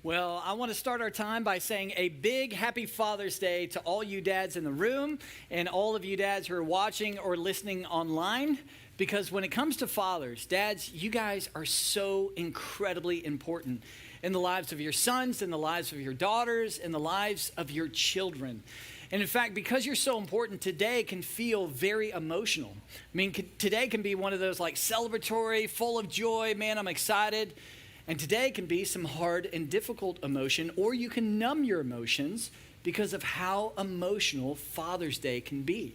Well, I want to start our time by saying a big happy Father's Day to all you dads in the room and all of you dads who are watching or listening online. Because when it comes to fathers, dads, you guys are so incredibly important in the lives of your sons, in the lives of your daughters, in the lives of your children. And in fact, because you're so important, today can feel very emotional. I mean, today can be one of those like celebratory, full of joy, man, I'm excited. And today can be some hard and difficult emotion, or you can numb your emotions because of how emotional Father's Day can be.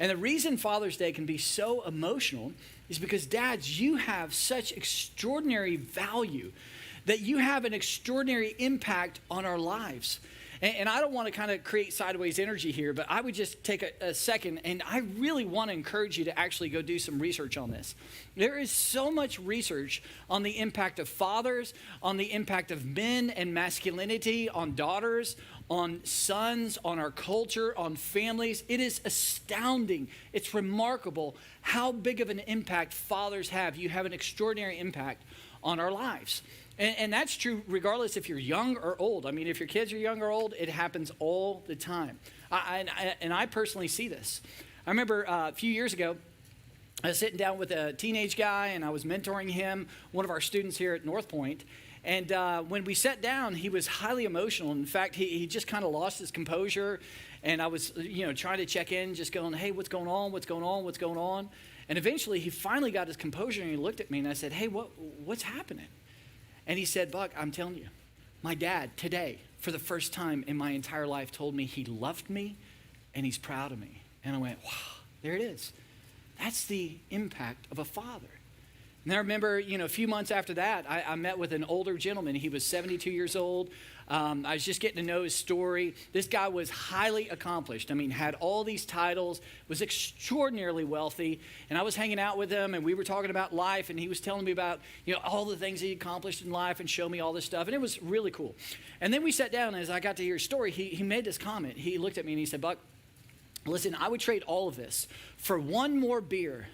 And the reason Father's Day can be so emotional is because, dads, you have such extraordinary value, that you have an extraordinary impact on our lives. And I don't want to kind of create sideways energy here, but I would just take a second, and I really want to encourage you to actually go do some research on this. There is so much research on the impact of fathers, on the impact of men and masculinity, on daughters, on sons, on our culture, on families. It is astounding. It's remarkable how big of an impact fathers have. You have an extraordinary impact on our lives. And that's true regardless if you're young or old. I mean, if your kids are young or old, it happens all the time. I personally see this. I remember a few years ago, I was sitting down with a teenage guy, and I was mentoring him, one of our students here at Northpoint. And when we sat down, he was highly emotional. In fact, he just kind of lost his composure. And I was, trying to check in, just going, hey, what's going on? What's going on? What's going on? And eventually, he finally got his composure, and he looked at me, and I said, hey, what's happening? And he said, Buck, I'm telling you, my dad today, for the first time in my entire life, told me he loved me and he's proud of me. And I went, wow, there it is. That's the impact of a father. And I remember, a few months after that, I met with an older gentleman. He was 72 years old. I was just getting to know his story. This guy was highly accomplished. I mean, had all these titles, was extraordinarily wealthy. And I was hanging out with him, and we were talking about life, and he was telling me about, all the things he accomplished in life and showed me all this stuff. And it was really cool. And then we sat down, and as I got to hear his story, he made this comment. He looked at me, and he said, Buck, listen, I would trade all of this for one more beer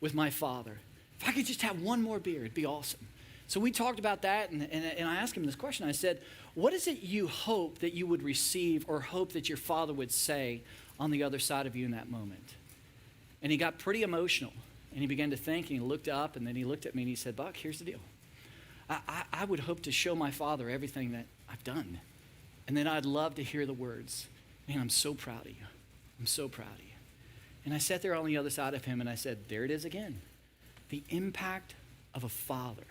with my father. If I could just have one more beer, it'd be awesome. So we talked about that, and I asked him this question. I said, what is it you hope that you would receive or hope that your father would say on the other side of you in that moment? And he got pretty emotional, and he began to think, and he looked up, and then he looked at me, and he said, Buck, here's the deal. I would hope to show my father everything that I've done, and then I'd love to hear the words, man, I'm so proud of you. I'm so proud of you. And I sat there on the other side of him, and I said, there it is again. The impact of a father.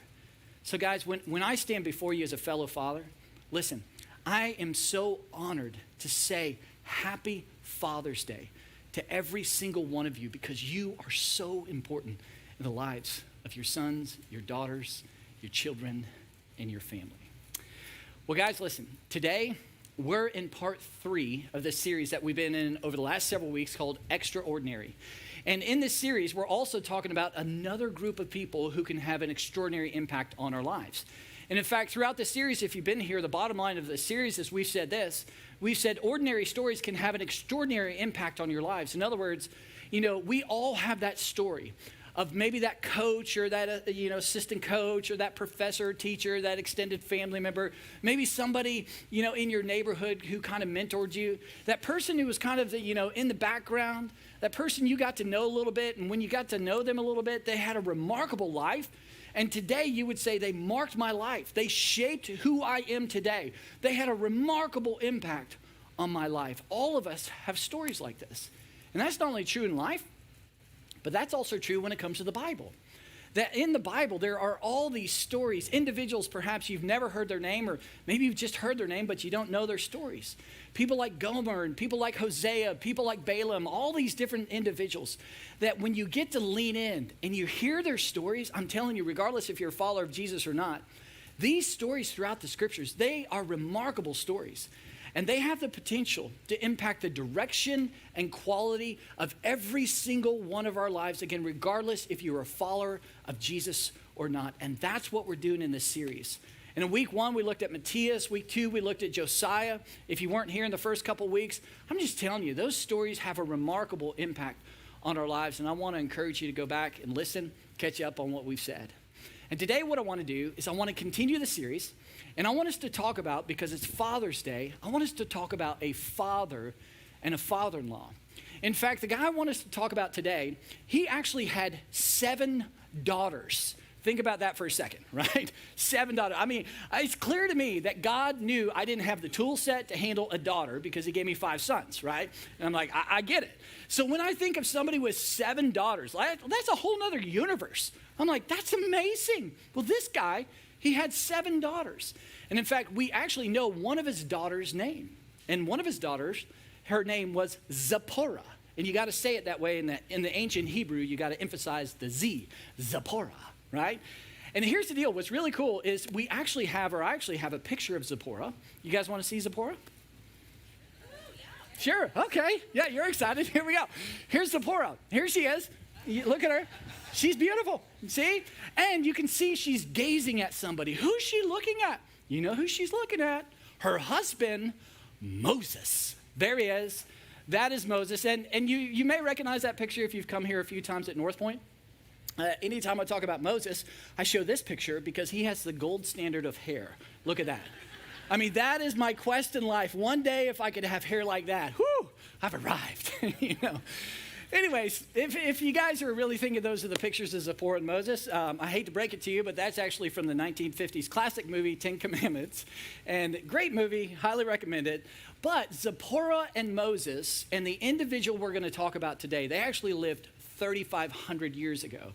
So guys, when I stand before you as a fellow father, listen, I am so honored to say Happy Father's Day to every single one of you, because you are so important in the lives of your sons, your daughters, your children, and your family. Well, guys, listen, today we're in part 3 of this series that we've been in over the last several weeks called Extraordinary. And in this series, we're also talking about another group of people who can have an extraordinary impact on our lives. And in fact, throughout the series, if you've been here, the bottom line of the series is we've said ordinary stories can have an extraordinary impact on your lives. In other words, we all have that story of maybe that coach or that assistant coach or that professor, teacher, that extended family member, maybe somebody in your neighborhood who kind of mentored you, that person who was kind of in the background, that person you got to know a little bit, and when you got to know them a little bit, they had a remarkable life. And today you would say they marked my life. They shaped who I am today. They had a remarkable impact on my life. All of us have stories like this. And that's not only true in life, but that's also true when it comes to the Bible. That in the Bible, there are all these stories, individuals perhaps you've never heard their name, or maybe you've just heard their name, but you don't know their stories. People like Gomer and people like Hosea, people like Balaam, all these different individuals that when you get to lean in and you hear their stories, I'm telling you, regardless if you're a follower of Jesus or not, these stories throughout the scriptures, they are remarkable stories. And they have the potential to impact the direction and quality of every single one of our lives, again, regardless if you're a follower of Jesus or not. And that's what we're doing in this series. And in week 1, we looked at Matthias. Week 2, we looked at Josiah. If you weren't here in the first couple weeks, I'm just telling you, those stories have a remarkable impact on our lives. And I want to encourage you to go back and listen, catch up on what we've said. And today what I want to do is I want to continue the series, and I want us to talk about, because it's Father's Day, I want us to talk about a father and a father-in-law. In fact, the guy I want us to talk about today, he actually had 7 daughters. Think about that for a second, right? 7 daughters. I mean, it's clear to me that God knew I didn't have the tool set to handle a daughter because he gave me 5 sons, right? And I'm like, I get it. So when I think of somebody with 7 daughters, that's a whole nother universe. I'm like, that's amazing. Well, this guy, he had 7 daughters. And in fact, we actually know one of his daughters' name. And one of his daughters, her name was Zipporah. And you got to say it that way in the ancient Hebrew. You got to emphasize the Z, Zipporah, right? And here's the deal. What's really cool is I actually have a picture of Zipporah. You guys want to see Zipporah? Sure. Okay. Yeah, you're excited. Here we go. Here's Zipporah. Here she is. Look at her. She's beautiful. See? And you can see she's gazing at somebody. Who's she looking at? You know who she's looking at? Her husband, Moses. There he is. That is Moses. And you may recognize that picture if you've come here a few times at Northpoint. Anytime I talk about Moses, I show this picture because he has the gold standard of hair. Look at that. I mean, that is my quest in life. One day, if I could have hair like that, whew, I've arrived, you know. Anyways, if you guys are really thinking those are the pictures of Zipporah and Moses, I hate to break it to you, but that's actually from the 1950s classic movie, 10 Commandments. And great movie, highly recommend it. But Zipporah and Moses and the individual we're going to talk about today, they actually lived 3,500 years ago.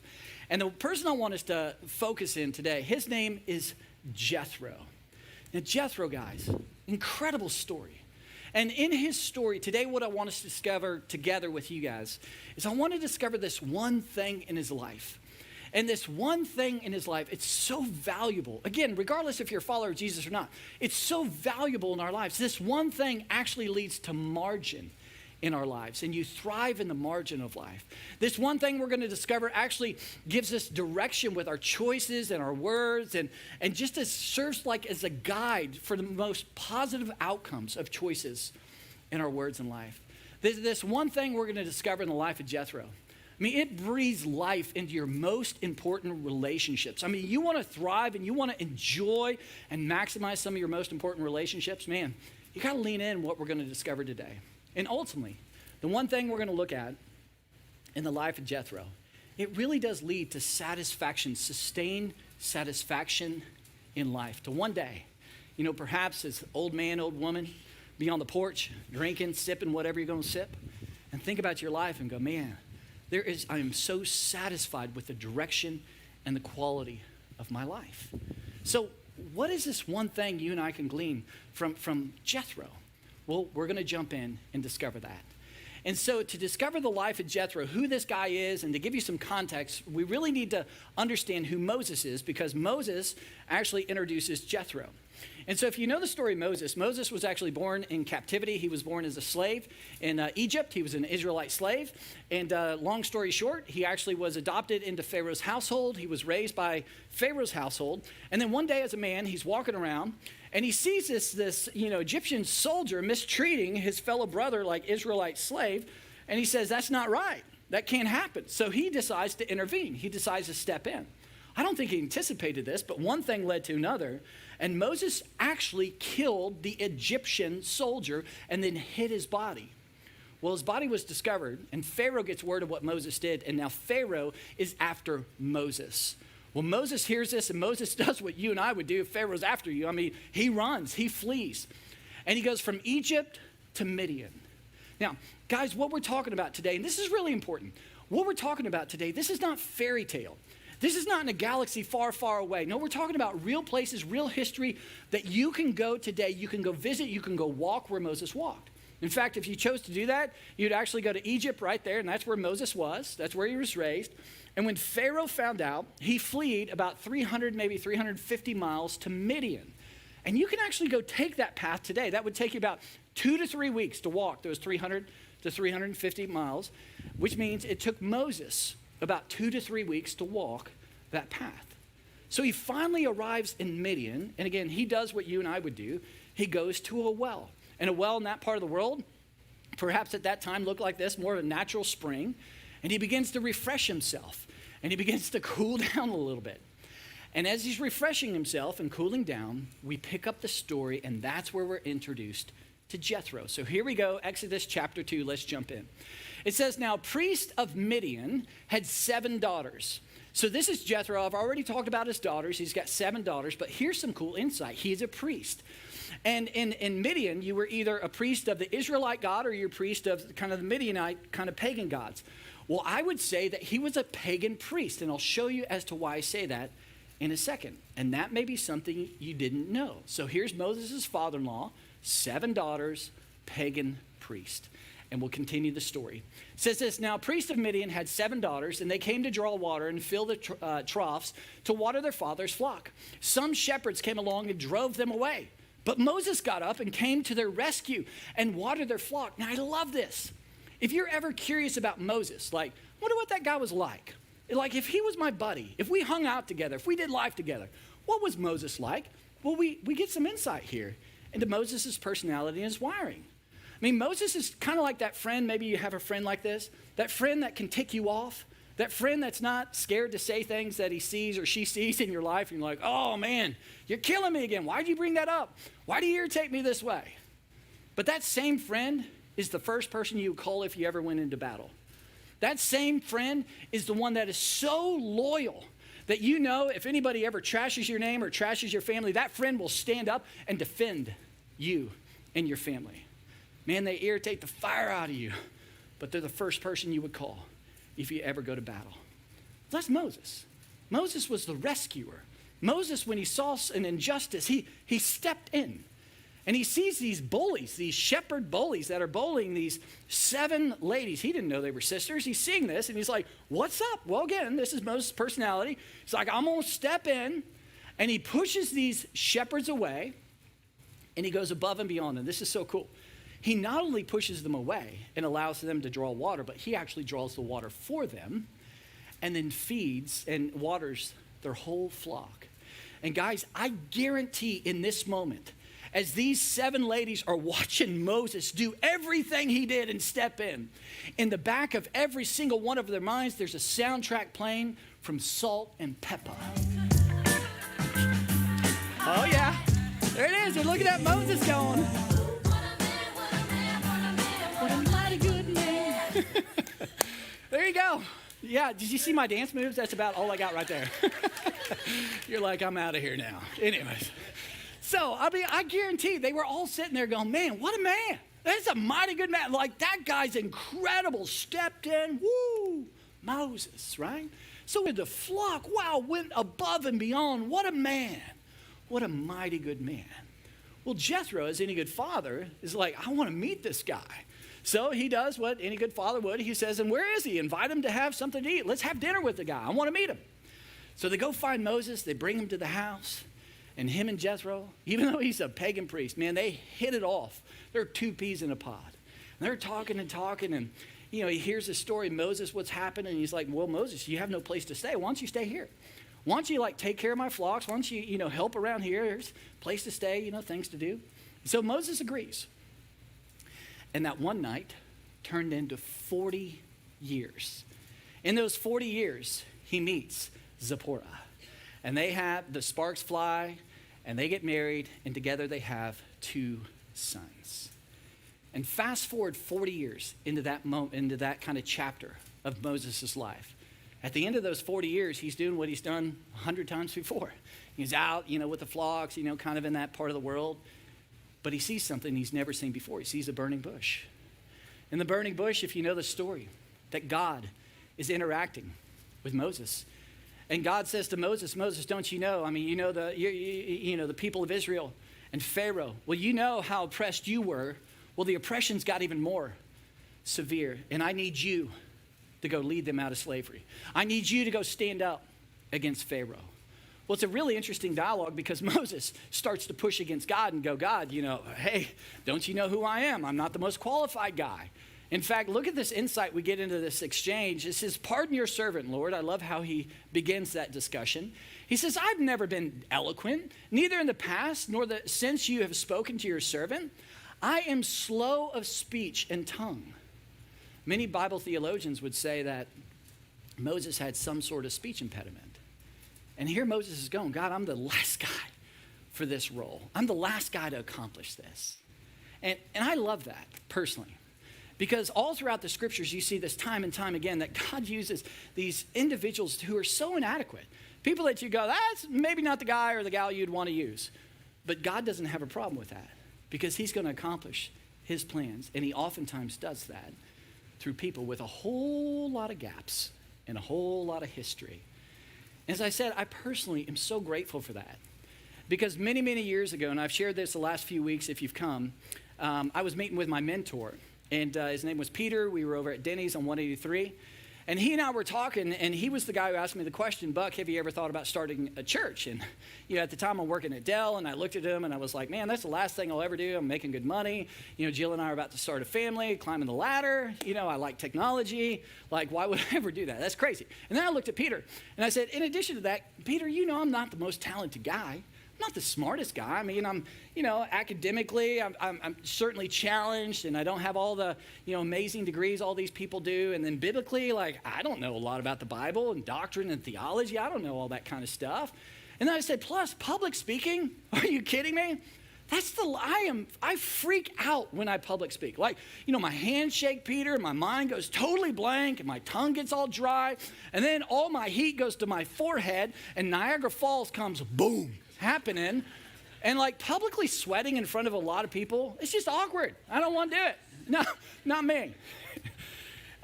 And the person I want us to focus in today, his name is Jethro. Now, Jethro, guys, incredible story. And in his story, today what I want us to discover together with you guys is I want to discover this one thing in his life. And this one thing in his life, it's so valuable. Again, regardless if you're a follower of Jesus or not, it's so valuable in our lives. This one thing actually leads to margin in our lives, and you thrive in the margin of life. This one thing we're going to discover actually gives us direction with our choices and our words, and just serves like as a guide for the most positive outcomes of choices in our words in life. This one thing we're going to discover in the life of Jethro, I mean, it breathes life into your most important relationships. I mean, you want to thrive and you want to enjoy and maximize some of your most important relationships, man, you got to lean in what we're going to discover today. And ultimately, the one thing we're going to look at in the life of Jethro, it really does lead to satisfaction, sustained satisfaction in life. To one day, you know, perhaps as old man, old woman, be on the porch, drinking, sipping whatever you're going to sip, and think about your life and go, man, I am so satisfied with the direction and the quality of my life. So what is this one thing you and I can glean from Jethro? Well, we're going to jump in and discover that. And so to discover the life of Jethro, who this guy is, and to give you some context, we really need to understand who Moses is, because Moses actually introduces Jethro. And so if you know the story of Moses, Moses was actually born in captivity. He was born as a slave in Egypt. He was an Israelite slave. And long story short, he actually was adopted into Pharaoh's household. He was raised by Pharaoh's household. And then one day as a man, he's walking around and he sees this Egyptian soldier mistreating his fellow brother like Israelite slave. And he says, that's not right. That can't happen. So he decides to intervene. He decides to step in. I don't think he anticipated this, but one thing led to another. And Moses actually killed the Egyptian soldier and then hid his body. Well, his body was discovered, and Pharaoh gets word of what Moses did, and now Pharaoh is after Moses. Well, Moses hears this, and Moses does what you and I would do if Pharaoh's after you. I mean, he runs, he flees, and he goes from Egypt to Midian. Now, guys, what we're talking about today, and this is really important, what we're talking about today, this is not fairy tale. This is not in a galaxy far, far away. No, we're talking about real places, real history that you can go today. You can go visit. You can go walk where Moses walked. In fact, if you chose to do that, you'd actually go to Egypt right there, and that's where Moses was. That's where he was raised. And when Pharaoh found out, he fled about 300, maybe 350 miles to Midian. And you can actually go take that path today. That would take you about 2 to 3 weeks to walk those 300 to 350 miles, which means it took Moses about 2 to 3 weeks to walk that path. So he finally arrives in Midian, and again, he does what you and I would do. He goes to a well. And a well in that part of the world, perhaps at that time looked like this, more of a natural spring, and he begins to refresh himself, and he begins to cool down a little bit. And as he's refreshing himself and cooling down, we pick up the story, and that's where we're introduced to Jethro. So here we go, Exodus chapter 2, let's jump in. It says, now priest of Midian had 7 daughters. So this is Jethro. I've already talked about his daughters. He's got 7 daughters, but here's some cool insight. He's a priest. And in Midian, you were either a priest of the Israelite God or you're a priest of kind of the Midianite kind of pagan gods. Well, I would say that he was a pagan priest, and I'll show you as to why I say that in a second. And that may be something you didn't know. So here's Moses' father-in-law, 7 daughters, pagan priest. And we'll continue the story. It says this, now a priest of Midian had 7 daughters, and they came to draw water and fill the troughs to water their father's flock. Some shepherds came along and drove them away. But Moses got up and came to their rescue and watered their flock. Now I love this. If you're ever curious about Moses, like, I wonder what that guy was like. Like if he was my buddy, if we hung out together, if we did life together, what was Moses like? Well, we get some insight here into Moses' personality and his wiring. I mean, Moses is kind of like that friend, maybe you have a friend like this, that friend that can tick you off, that friend that's not scared to say things that he sees or she sees in your life, and you're like, oh man, you're killing me again. Why'd you bring that up? Why do you irritate me this way? But that same friend is the first person you would call if you ever went into battle. That same friend is the one that is so loyal that you know if anybody ever trashes your name or trashes your family, that friend will stand up and defend you and your family. Man, they irritate the fire out of you, but they're the first person you would call if you ever go to battle. That's Moses. Moses was the rescuer. Moses, when he saw an injustice, he stepped in. And he sees these bullies, these shepherd bullies that are bullying these 7 ladies. He didn't know they were sisters. He's seeing this, and he's like, what's up? Well, again, this is Moses' personality. He's like, I'm going to step in. And he pushes these shepherds away, and he goes above and beyond. And this is so cool. He not only pushes them away and allows them to draw water, but he actually draws the water for them and then feeds and waters their whole flock. And guys, I guarantee in this moment, as these 7 ladies are watching Moses do everything he did and step in the back of every single one of their minds, there's a soundtrack playing from Salt and Pepper. Oh yeah, there it is. They're looking at Moses going, what a mighty good man. There you go. Yeah, did you see my dance moves? That's about all I got right there. You're like, I'm out of here now. Anyways. So, I mean, I guarantee they were all sitting there going, man, what a man. That's a mighty good man. Like, that guy's incredible. Stepped in, woo, Moses, right? So the flock, wow, went above and beyond. What a man. What a mighty good man. Well, Jethro, as any good father, is like, I want to meet this guy. So he does what any good father would. He says, and where is he? Invite him to have something to eat. Let's have dinner with the guy. I want to meet him. So they go find Moses. They bring him to the house. And him and Jethro, even though he's a pagan priest, man, they hit it off. They're 2 peas in a pod. And they're talking and talking. And, you know, he hears the story, Moses, what's happening? And he's like, well, Moses, you have no place to stay. Why don't you stay here? Why don't you, like, take care of my flocks? Why don't you, you know, help around here? There's a place to stay, you know, things to do. So Moses agrees. And that one night turned into 40 years. In those 40 years, he meets Zipporah. And they have, the sparks fly, and they get married, and together they have 2 sons. And fast forward 40 years into that moment, into that kind of chapter of Moses' life. At the end of those 40 years, he's doing what he's done 100 times before. He's out, you know, with the flocks, you know, kind of in that part of the world. But he sees something he's never seen before. He sees a burning bush. In the burning bush, if you know the story, that God is interacting with Moses. And God says to Moses, Moses, don't you know? I mean, you know the people of Israel and Pharaoh. Well, you know how oppressed you were. Well, the oppression's got even more severe. And I need you to go lead them out of slavery. I need you to go stand up against Pharaoh. Well, it's a really interesting dialogue because Moses starts to push against God and go, God, you know, hey, don't you know who I am? I'm not the most qualified guy. In fact, look at this insight we get into this exchange. It says, pardon your servant, Lord. I love how he begins that discussion. He says, I've never been eloquent, neither in the past nor since you have spoken to your servant. I am slow of speech and tongue. Many Bible theologians would say that Moses had some sort of speech impediment. And here Moses is going, God, I'm the last guy for this role. I'm the last guy to accomplish this. And I love that personally, because all throughout the scriptures, you see this time and time again that God uses these individuals who are so inadequate. People that you go, that's maybe not the guy or the gal you'd want to use. But God doesn't have a problem with that because he's going to accomplish his plans. And he oftentimes does that through people with a whole lot of gaps and a whole lot of history. As I said, I personally am so grateful for that. Because many, many years ago, and I've shared this the last few weeks if you've come, I was meeting with my mentor, and his name was Peter. We were over at Denny's on 183, and he and I were talking, and he was the guy who asked me the question, Buck, have you ever thought about starting a church? And at the time I'm working at Dell, and I looked at him, and I was like, man, that's the last thing I'll ever do. I'm making good money. Jill and I are about to start a family, climbing the ladder. I like technology. Like, why would I ever do that? That's crazy. And then I looked at Peter, and I said, in addition to that, Peter, I'm not the most talented guy. I'm not the smartest guy. I mean, I'm, academically, I'm certainly challenged, and I don't have all the, amazing degrees all these people do. And then biblically, I don't know a lot about the Bible and doctrine and theology. I don't know all that kind of stuff. And then I said, plus public speaking, are you kidding me? I freak out when I public speak. My hands shake, Peter, and my mind goes totally blank, and my tongue gets all dry, and then all my heat goes to my forehead, and Niagara Falls comes, boom, happening. And publicly sweating in front of a lot of people, it's just awkward. I don't want to do it. No, not me.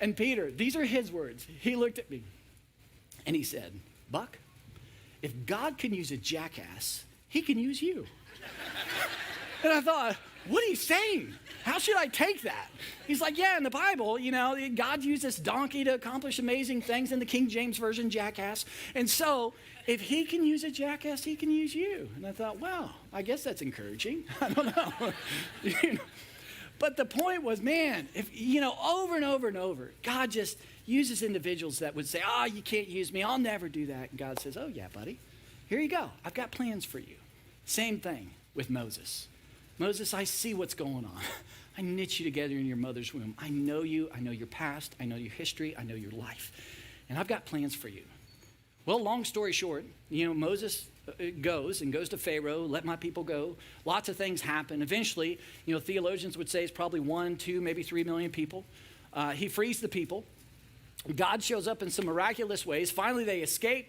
And Peter, these are his words. He looked at me, and he said, Buck, if God can use a jackass, he can use you. And I thought, what are you saying? How should I take that? He's like, yeah, in the Bible, God used this donkey to accomplish amazing things in the King James Version, jackass. And so if he can use a jackass, he can use you. And I thought, wow, I guess that's encouraging. I don't know. But the point was, man, if over and over and over, God just uses individuals that would say, you can't use me. I'll never do that. And God says, oh, yeah, buddy, here you go. I've got plans for you. Same thing with Moses. Moses, I see what's going on. I knit you together in your mother's womb. I know you. I know your past. I know your history. I know your life. And I've got plans for you. Well, long story short, Moses goes to Pharaoh, let my people go. Lots of things happen. Eventually, theologians would say it's probably 1, 2, maybe 3 million people. He frees the people. God shows up in some miraculous ways. Finally, they escape,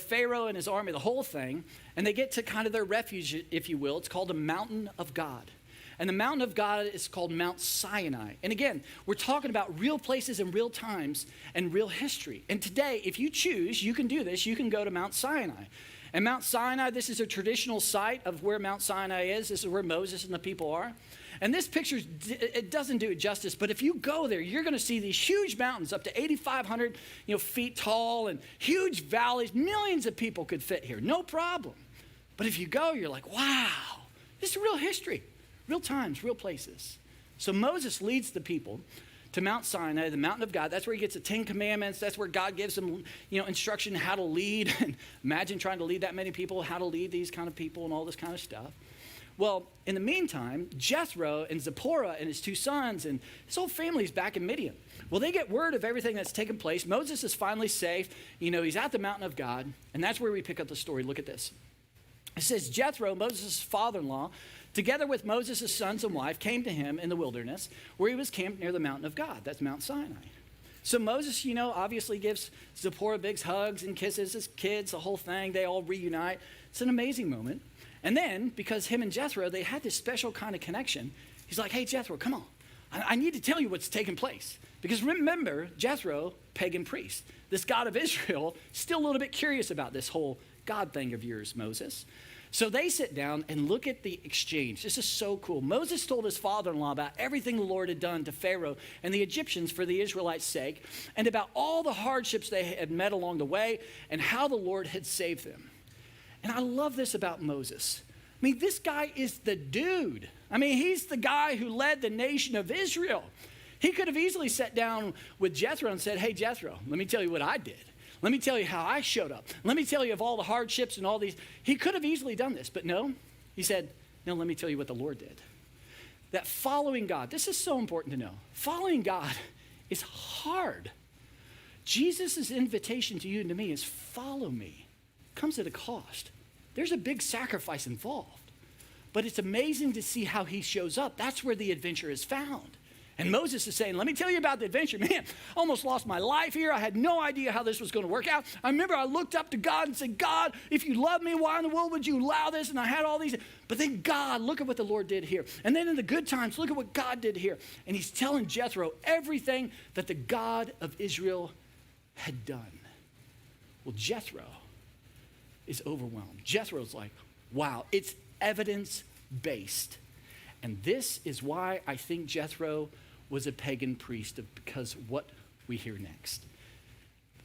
Pharaoh and his army, the whole thing, and they get to kind of their refuge, if you will. It's called the Mountain of God. And the Mountain of God is called Mount Sinai. And again, we're talking about real places and real times and real history. And today, if you choose, you can do this. You can go to Mount Sinai. And Mount Sinai, this is a traditional site of where Mount Sinai is. This is where Moses and the people are. And this picture, it doesn't do it justice, but if you go there, you're going to see these huge mountains up to 8,500 feet tall and huge valleys. Millions of people could fit here, no problem. But if you go, you're like, wow, this is real history, real times, real places. So Moses leads the people to Mount Sinai, the mountain of God. That's where he gets the 10 Commandments. That's where God gives them, instruction how to lead. And imagine trying to lead that many people, how to lead these kind of people and all this kind of stuff. Well, in the meantime, Jethro and Zipporah and his 2 sons and his whole family's back in Midian. Well, they get word of everything that's taken place. Moses is finally safe. He's at the mountain of God, and that's where we pick up the story. Look at this. It says, Jethro, Moses' father-in-law, together with Moses' sons and wife, came to him in the wilderness where he was camped near the mountain of God. That's Mount Sinai. So Moses, obviously gives Zipporah big hugs and kisses his kids, the whole thing. They all reunite. It's an amazing moment. And then, because him and Jethro, they had this special kind of connection, he's like, hey, Jethro, come on. I need to tell you what's taking place. Because remember, Jethro, pagan priest, this God of Israel, still a little bit curious about this whole God thing of yours, Moses. So they sit down and look at the exchange. This is so cool. Moses told his father-in-law about everything the Lord had done to Pharaoh and the Egyptians for the Israelites' sake, and about all the hardships they had met along the way and how the Lord had saved them. And I love this about Moses. I mean, this guy is the dude. I mean, he's the guy who led the nation of Israel. He could have easily sat down with Jethro and said, hey, Jethro, let me tell you what I did. Let me tell you how I showed up. Let me tell you of all the hardships and all these. He could have easily done this, but no. He said, no, let me tell you what the Lord did. That following God, this is so important to know. Following God is hard. Jesus' invitation to you and to me is follow me. comes at a cost. There's a big sacrifice involved. But it's amazing to see how he shows up. That's where the adventure is found. And Moses is saying, let me tell you about the adventure. Man, I almost lost my life here. I had no idea how this was going to work out. I remember I looked up to God and said, God, if you love me, why in the world would you allow this? And I had all these. But then God, look at what the Lord did here. And then in the good times, look at what God did here. And he's telling Jethro everything that the God of Israel had done. Well, Jethro is overwhelmed. Jethro's like, wow, it's evidence-based. And this is why I think Jethro was a pagan priest, because what we hear next.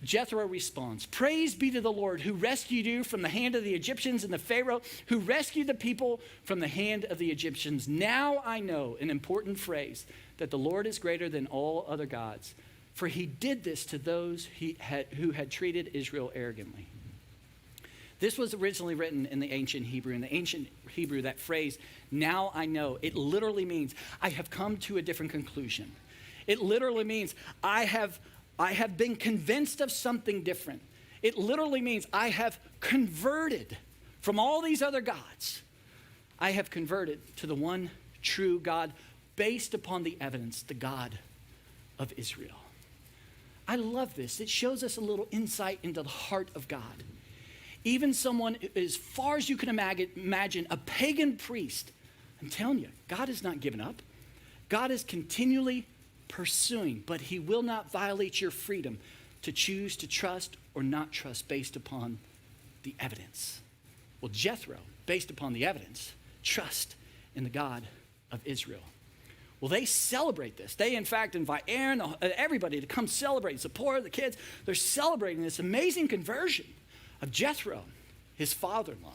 Jethro responds, praise be to the Lord who rescued you from the hand of the Egyptians and the Pharaoh who rescued the people from the hand of the Egyptians. Now I know, an important phrase, that the Lord is greater than all other gods, for he did this to those who had treated Israel arrogantly. This was originally written in the ancient Hebrew. In the ancient Hebrew, that phrase, now I know, it literally means I have come to a different conclusion. It literally means I have been convinced of something different. It literally means I have converted from all these other gods. I have converted to the one true God based upon the evidence, the God of Israel. I love this. It shows us a little insight into the heart of God. Even someone as far as you can imagine, a pagan priest, I'm telling you, God has not given up. God is continually pursuing, but he will not violate your freedom to choose to trust or not trust based upon the evidence. Well, Jethro, based upon the evidence, trust in the God of Israel. Well, they celebrate this. They, in fact, invite Aaron, everybody to come celebrate, support the kids. They're celebrating this amazing conversion of Jethro, his father-in-law.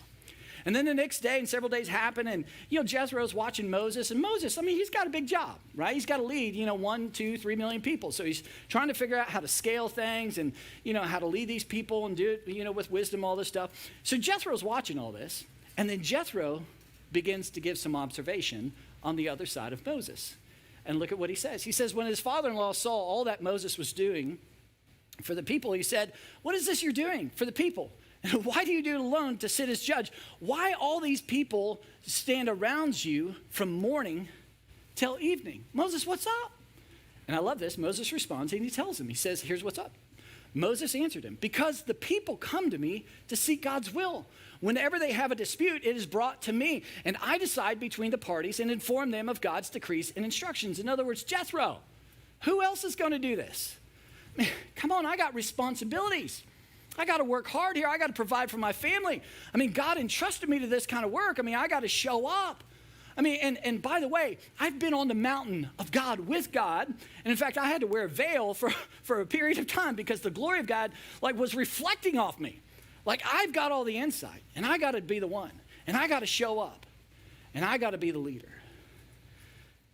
And then the next day and several days happen, and, Jethro's watching Moses. And Moses, he's got a big job, right? He's got to lead, 1, 2, 3 million people. So he's trying to figure out how to scale things and, how to lead these people and do it, with wisdom, all this stuff. So Jethro's watching all this. And then Jethro begins to give some observation on the other side of Moses. And look at what he says. He says, when his father-in-law saw all that Moses was doing for the people, he said, what is this you're doing for the people? And why do you do it alone to sit as judge? Why all these people stand around you from morning till evening? Moses, what's up? And I love this. Moses responds and he tells him, he says, here's what's up. Moses answered him, because the people come to me to seek God's will. Whenever they have a dispute, it is brought to me, and I decide between the parties and inform them of God's decrees and instructions. In other words, Jethro, who else is going to do this? Man, come on, I got responsibilities. I got to work hard here. I got to provide for my family. God entrusted me to this kind of work. I got to show up. And by the way, I've been on the mountain of God with God. And in fact, I had to wear a veil for a period of time because the glory of God was reflecting off me. I've got all the insight, and I got to be the one, and I got to show up, and I got to be the leader.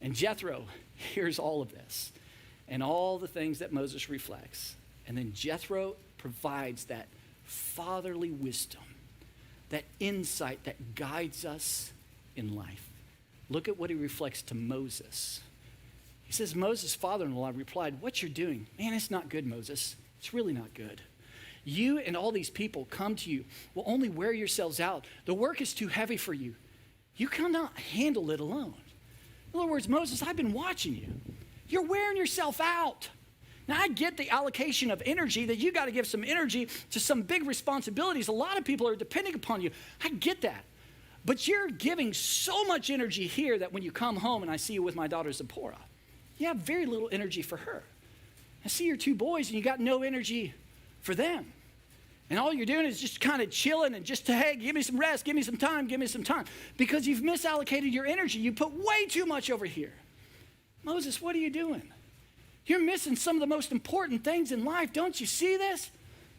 And Jethro hears all of this and all the things that Moses reflects. And then Jethro provides that fatherly wisdom, that insight that guides us in life. Look at what he reflects to Moses. He says, Moses' father-in-law replied, what you're doing, man, it's not good, Moses. It's really not good. You and all these people come to you will only wear yourselves out. The work is too heavy for you. You cannot handle it alone. In other words, Moses, I've been watching you. You're wearing yourself out. Now, I get the allocation of energy that you got to give some energy to some big responsibilities. A lot of people are depending upon you. I get that. But you're giving so much energy here that when you come home and I see you with my daughter Zipporah, you have very little energy for her. I see your 2 boys and you got no energy for them. And all you're doing is just kind of chilling and just, hey, give me some rest, give me some time, because you've misallocated your energy. You put way too much over here. Moses, what are you doing? You're missing some of the most important things in life. Don't you see this?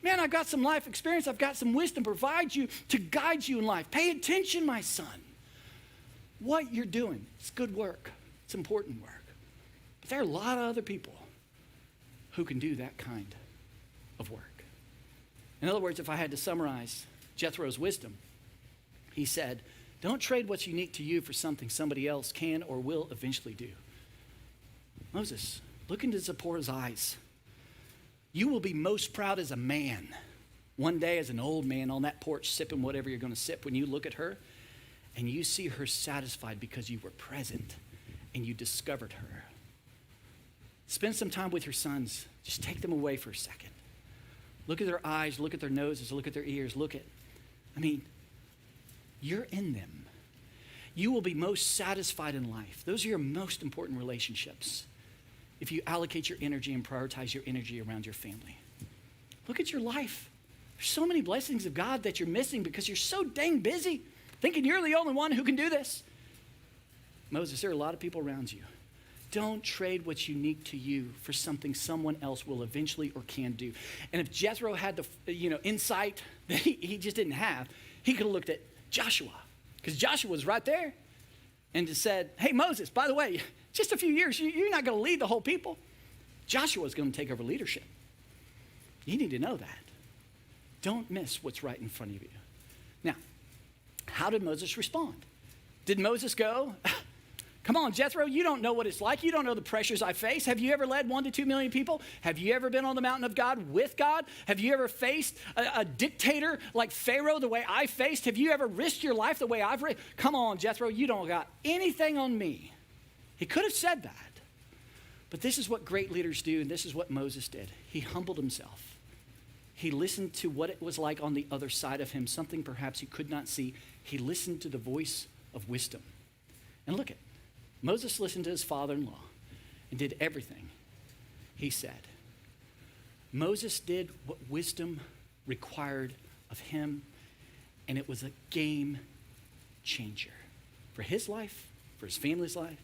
Man, I've got some life experience. I've got some wisdom to provide you, to guide you in life. Pay attention, my son. What you're doing, it's good work. It's important work. But there are a lot of other people who can do that kind of work. In other words, if I had to summarize Jethro's wisdom, he said, don't trade what's unique to you for something somebody else can or will eventually do. Moses, look into Zipporah's eyes. You will be most proud as a man One day as an old man on that porch sipping whatever you're going to sip, when you look at her and you see her satisfied because you were present and you discovered her. Spend some time with your sons. Just take them away for a second. Look at their eyes, look at their noses, look at their ears, you're in them. You will be most satisfied in life. Those are your most important relationships if you allocate your energy and prioritize your energy around your family. Look at your life. There's so many blessings of God that you're missing because you're so dang busy thinking you're the only one who can do this. Moses, there are a lot of people around you. Don't trade what's unique to you for something someone else will eventually or can do. And if Jethro had the insight that he just didn't have, he could have looked at Joshua, because Joshua was right there and just said, hey, Moses, by the way, just a few years, you're not going to lead the whole people. Joshua's going to take over leadership. You need to know that. Don't miss what's right in front of you. Now, how did Moses respond? Did Moses go, come on, Jethro, you don't know what it's like. You don't know the pressures I face. Have you ever led 1 to 2 million people? Have you ever been on the mountain of God with God? Have you ever faced a dictator like Pharaoh the way I faced? Have you ever risked your life the way I've risked? Come on, Jethro, you don't got anything on me. He could have said that. But this is what great leaders do, and this is what Moses did. He humbled himself. He listened to what it was like on the other side of him, something perhaps he could not see. He listened to the voice of wisdom. And look at Moses listened to his father-in-law and did everything he said. Moses did what wisdom required of him, and it was a game changer for his life, for his family's life,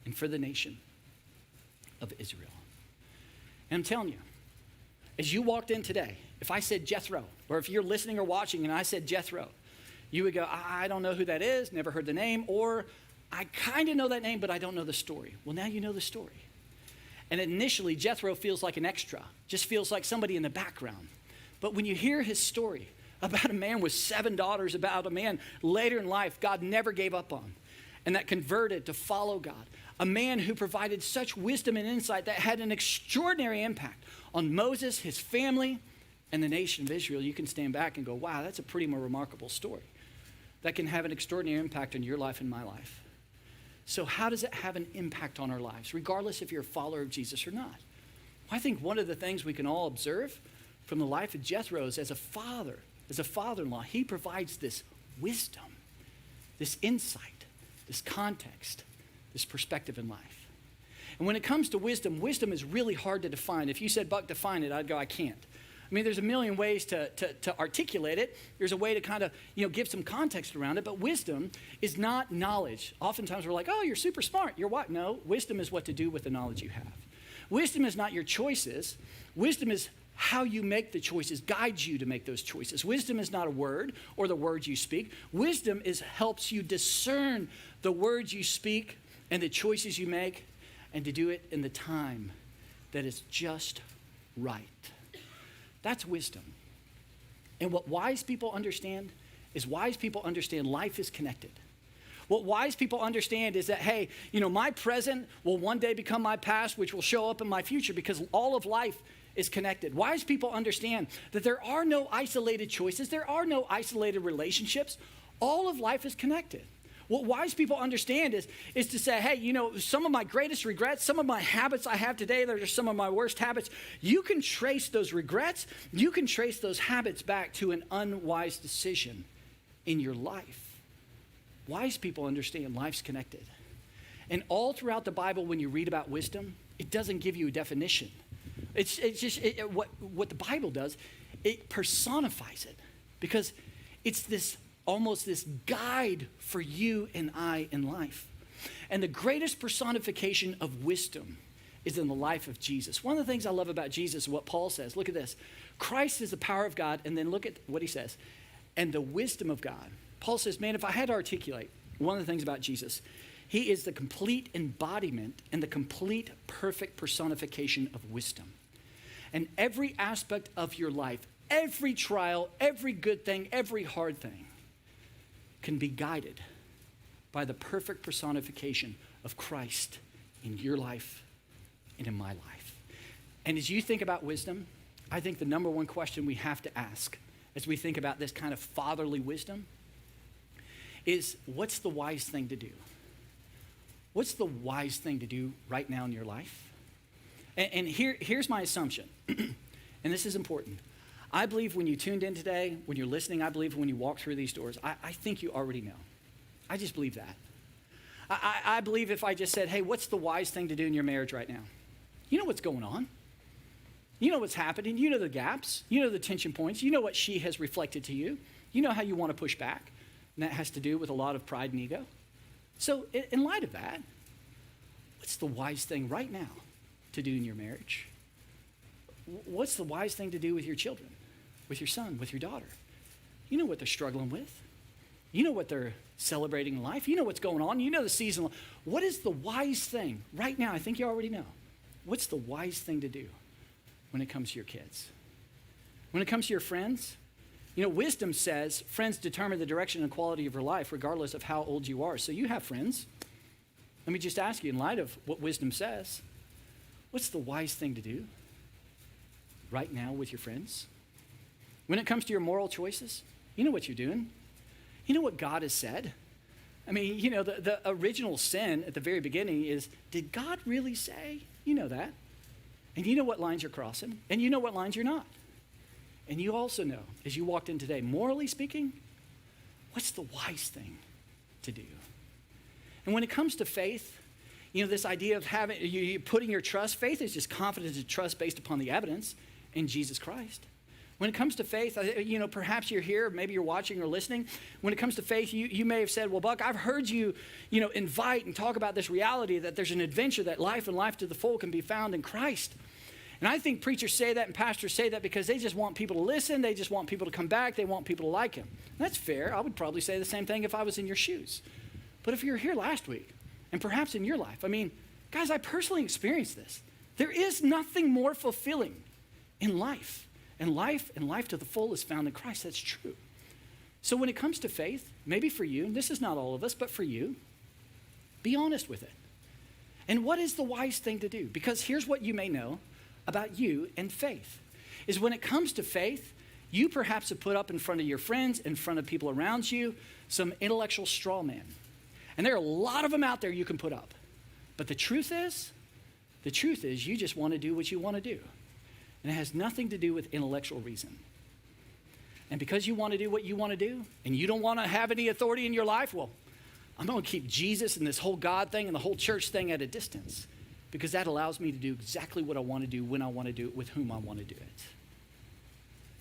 and for the nation of Israel. And I'm telling you, as you walked in today, if I said Jethro, or if you're listening or watching and I said Jethro, you would go, I don't know who that is, never heard the name, or I kind of know that name, but I don't know the story. Well, now you know the story. And initially, Jethro feels like an extra, just feels like somebody in the background. But when you hear his story about a man with 7 daughters, about a man later in life God never gave up on, and that converted to follow God, a man who provided such wisdom and insight that had an extraordinary impact on Moses, his family, and the nation of Israel, you can stand back and go, wow, that's a pretty more remarkable story that can have an extraordinary impact on your life and my life. So how does it have an impact on our lives, regardless if you're a follower of Jesus or not? Well, I think one of the things we can all observe from the life of Jethro is as a father-in-law, he provides this wisdom, this insight, this context, this perspective in life. And when it comes to wisdom, wisdom is really hard to define. If you said, Buck, define it, I'd go, I can't. I mean, there's a million ways to articulate it. There's a way to kind of, give some context around it. But wisdom is not knowledge. Oftentimes we're like, oh, you're super smart. You're what? No, wisdom is what to do with the knowledge you have. Wisdom is not your choices. Wisdom is how you make the choices, guides you to make those choices. Wisdom is not a word or the words you speak. Wisdom helps you discern the words you speak and the choices you make, and to do it in the time that is just right. That's wisdom. And what wise people understand is life is connected. What wise people understand is that, hey, my present will one day become my past, which will show up in my future, because all of life is connected. Wise people understand that there are no isolated choices. There are no isolated relationships. All of life is connected. What wise people understand is to say, hey, some of my greatest regrets, some of my habits I have today, that are some of my worst habits, you can trace those regrets, you can trace those habits back to an unwise decision in your life. Wise people understand life's connected. And all throughout the Bible, when you read about wisdom, it doesn't give you a definition. It's just what the Bible does, it personifies it, because it's this almost this guide for you and I in life. And the greatest personification of wisdom is in the life of Jesus. One of the things I love about Jesus is what Paul says. Look at this. Christ is the power of God, and then look at what he says. And the wisdom of God. Paul says, man, if I had to articulate one of the things about Jesus, he is the complete embodiment and the complete perfect personification of wisdom. And every aspect of your life, every trial, every good thing, every hard thing, can be guided by the perfect personification of Christ in your life and in my life. And as you think about wisdom, I think the number one question we have to ask as we think about this kind of fatherly wisdom is, what's the wise thing to do? What's the wise thing to do right now in your life? And here's my assumption, and this is important. I believe when you tuned in today, when you're listening, I believe when you walk through these doors, I think you already know. I just believe that. I believe if I just said, hey, what's the wise thing to do in your marriage right now? You know what's going on. You know what's happening. You know the gaps. You know the tension points. You know what she has reflected to you. You know how you want to push back. And that has to do with a lot of pride and ego. So in light of that, what's the wise thing right now to do in your marriage? What's the wise thing to do with your children, with your son, with your daughter? You know what they're struggling with. You know what they're celebrating in life. You know what's going on. You know the season. What is the wise thing right now? I think you already know. What's the wise thing to do when it comes to your kids? When it comes to your friends? You know, wisdom says friends determine the direction and quality of your life regardless of how old you are. So you have friends. Let me just ask you, in light of what wisdom says, what's the wise thing to do right now with your friends? When it comes to your moral choices, you know what you're doing. You know what God has said. I mean, you know, the original sin at the very beginning is, did God really say? You know that. And you know what lines you're crossing, and you know what lines you're not. And you also know, as you walked in today, morally speaking, what's the wise thing to do? And when it comes to faith, you know, this idea of having, you putting your trust, faith is just confidence and trust based upon the evidence in Jesus Christ. When it comes to faith, you know, perhaps you're here, maybe you're watching or listening. When it comes to faith, you may have said, well, Buck, I've heard you, you know, invite and talk about this reality that there's an adventure, that life and life to the full can be found in Christ. And I think preachers say that and pastors say that because they just want people to listen. They just want people to come back. They want people to like him. That's fair. I would probably say the same thing if I was in your shoes. But if you were here last week, and perhaps in your life, I mean, guys, I personally experienced this. There is nothing more fulfilling in life. And life to the full is found in Christ. That's true. So when it comes to faith, maybe for you, and this is not all of us, but for you, be honest with it. And what is the wise thing to do? Because here's what you may know about you and faith, is when it comes to faith, you perhaps have put up in front of your friends, in front of people around you, some intellectual straw man. And there are a lot of them out there you can put up. But the truth is you just want to do what you want to do. And it has nothing to do with intellectual reason. And because you want to do what you want to do, and you don't want to have any authority in your life, well, I'm going to keep Jesus and this whole God thing and the whole church thing at a distance, because that allows me to do exactly what I want to do, when I want to do it, with whom I want to do it.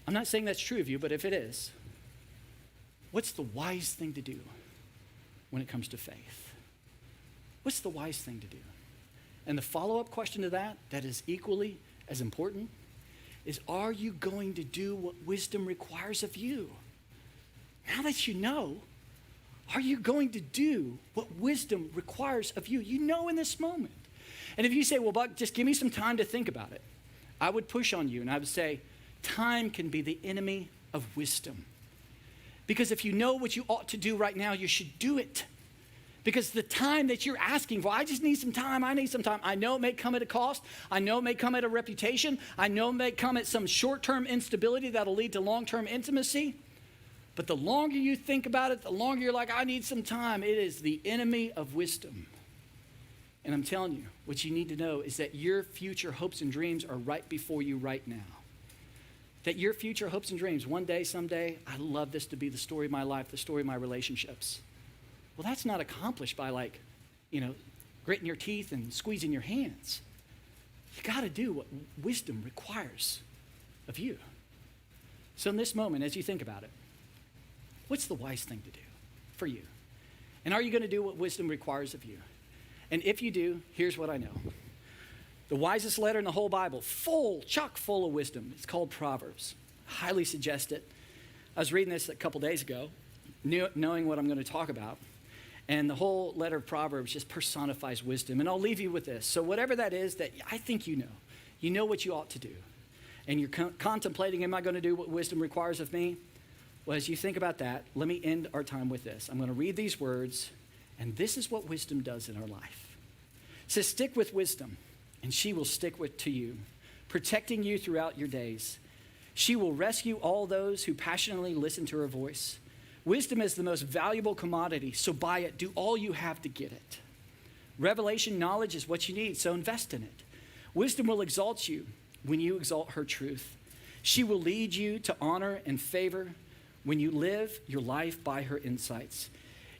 I'm not saying that's true of you, but if it is, what's the wise thing to do when it comes to faith? What's the wise thing to do? And the follow-up question to that is equally as important, is, are you going to do what wisdom requires of you? Now that you know, are you going to do what wisdom requires of you? You know in this moment. And if you say, well, Buck, just give me some time to think about it, I would push on you and I would say, time can be the enemy of wisdom. Because if you know what you ought to do right now, you should do it. Because the time that you're asking for, I just need some time, I need some time. I know it may come at a cost. I know it may come at a reputation. I know it may come at some short-term instability that'll lead to long-term intimacy. But the longer you think about it, the longer you're like, I need some time, it is the enemy of wisdom. And I'm telling you, what you need to know is that your future hopes and dreams are right before you right now. That your future hopes and dreams, one day, someday, I love this to be the story of my life, the story of my relationships. Well, that's not accomplished by gritting your teeth and squeezing your hands. You got to do what wisdom requires of you. So in this moment, as you think about it, what's the wise thing to do for you? And are you going to do what wisdom requires of you? And if you do, here's what I know. The wisest letter in the whole Bible, chock full of wisdom. It's called Proverbs. Highly suggest it. I was reading this a couple days ago, knowing what I'm going to talk about. And the whole letter of Proverbs just personifies wisdom. And I'll leave you with this. So whatever that is that I think you know what you ought to do. And you're contemplating, am I going to do what wisdom requires of me? Well, as you think about that, let me end our time with this. I'm going to read these words, and this is what wisdom does in our life. It says, stick with wisdom, and she will stick to you. protecting you throughout your days. She will rescue all those who passionately listen to her voice. Wisdom is the most valuable commodity, so buy it. Do all you have to get it. Revelation knowledge is what you need, so invest in it. Wisdom will exalt you when you exalt her truth. She will lead you to honor and favor when you live your life by her insights.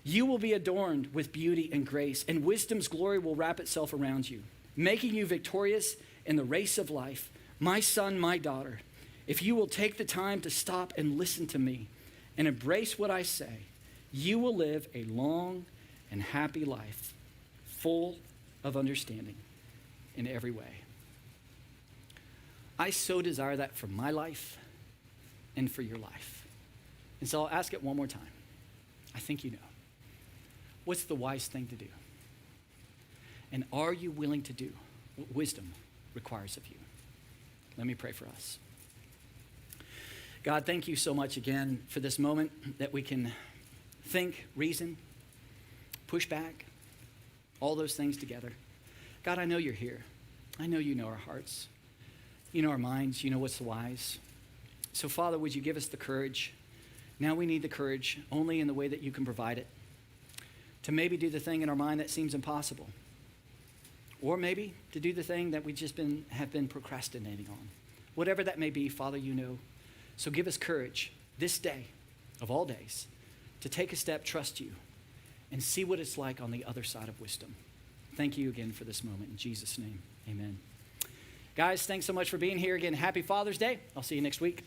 You will be adorned with beauty and grace, and wisdom's glory will wrap itself around you, making you victorious in the race of life. My son, my daughter, if you will take the time to stop and listen to me and embrace what I say, you will live a long and happy life, full of understanding in every way. I so desire that for my life and for your life. And so I'll ask it one more time. I think you know. What's the wise thing to do? And are you willing to do what wisdom requires of you? Let me pray for us. God, thank you so much again for this moment that we can think, reason, push back, all those things together. God, I know you're here. I know you know our hearts. You know our minds. You know what's wise. So, Father, would you give us the courage? Now we need the courage only in the way that you can provide it, to maybe do the thing in our mind that seems impossible, or maybe to do the thing that we just have been procrastinating on. Whatever that may be, Father, you know. So give us courage this day, of all days, to take a step, trust you, and see what it's like on the other side of wisdom. Thank you again for this moment. In Jesus' name, amen. Guys, thanks so much for being here again. Happy Father's Day. I'll see you next week.